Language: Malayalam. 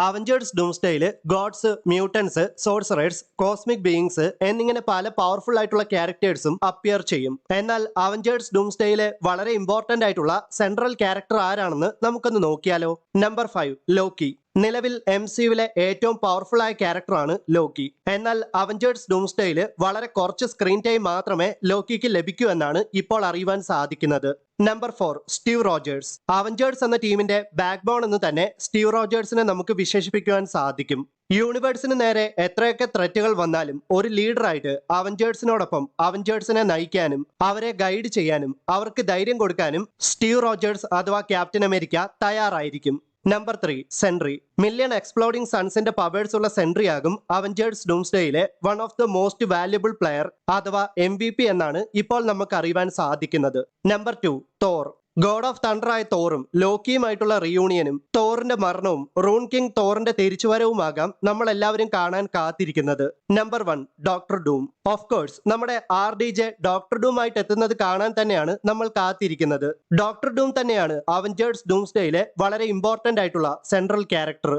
അവഞ്ചേഴ്സ് ഡൂംസ്ഡേയിൽ gods, mutants, sorcerers, cosmic beings എന്നിങ്ങനെ പല പവർഫുൾ ആയിട്ടുള്ള ക്യാരക്ടേഴ്സും അപ്പിയർ ചെയ്യും. എന്നാൽ അവഞ്ചേഴ്സ് ഡൂംസ്ഡേയിലെ വളരെ ഇമ്പോർട്ടന്റ് ആയിട്ടുള്ള സെൻട്രൽ ക്യാരക്ടർ ആരാണെന്ന് നമുക്കൊന്ന് നോക്കിയാലോ. Number 5 Loki. നിലവിൽ MCUവിലെ ഏറ്റവും പവർഫുൾ ആയ ക്യാരക്ടറാണ് ലോക്കി. എന്നാൽ അവഞ്ചേഴ്സ് ഡൂംസ്ഡേയിൽ വളരെ കുറച്ച് സ്ക്രീൻ ടൈം മാത്രമേ ലോക്കിക്ക് ലഭിക്കൂ എന്നാണ് ഇപ്പോൾ അറിയുവാൻ സാധിക്കുന്നത്. Number 4 Steve Rogers. അവഞ്ചേഴ്സ് എന്ന ടീമിന്റെ ബാക്ക് ബോൺ എന്ന് തന്നെ സ്റ്റീവ് റോജേഴ്സിനെ നമുക്ക് വിശേഷിപ്പിക്കുവാൻ സാധിക്കും. യൂണിവേഴ്സിന് നേരെ എത്രയൊക്കെ ത്രെറ്റുകൾ വന്നാലും ഒരു ലീഡറായിട്ട് അവഞ്ചേഴ്സിനോടൊപ്പം അവഞ്ചേഴ്സിനെ നയിക്കാനും അവരെ ഗൈഡ് ചെയ്യാനും അവർക്ക് ധൈര്യം കൊടുക്കാനും സ്റ്റീവ് റോജേഴ്സ് അഥവാ ക്യാപ്റ്റൻ അമേരിക്ക തയ്യാറായിരിക്കും. Number 3 Sentry. മില്യൺ എക്സ്പ്ലോഡിംഗ് സൺസിന്റെ പവേഴ്സ് ഉള്ള സെൻട്രി ആകും അവഞ്ചേഴ്സ് ഡൂംസ്ഡേയിലെ one of the most valuable player അഥവാ MVP എന്നാണ് ഇപ്പോൾ നമുക്ക് അറിയുവാൻ സാധിക്കുന്നത്. Number 2 Thor. God of thunder ആയ തോറും ലോക്കിയുമായിട്ടുള്ള റിയൂണിയനും തോറിന്റെ മരണവും റൂൺ കിങ് തോറിന്റെ തിരിച്ചുവരവുമാകാം നമ്മൾ എല്ലാവരും കാണാൻ കാത്തിരിക്കുന്നത്. Number 1 doctor dome. Of course നമ്മുടെ RDJ ഡോക്ടർ ഡൂം ആയിട്ട് എത്തുന്നത് കാണാൻ തന്നെയാണ് നമ്മൾ കാത്തിരിക്കുന്നത്. ഡോക്ടർ ഡൂം തന്നെയാണ് അവഞ്ചേഴ്സ് ഡൂംസ്ഡേയിലെ വളരെ ഇമ്പോർട്ടന്റ് ആയിട്ടുള്ള സെൻട്രൽ ക്യാരക്ടർ.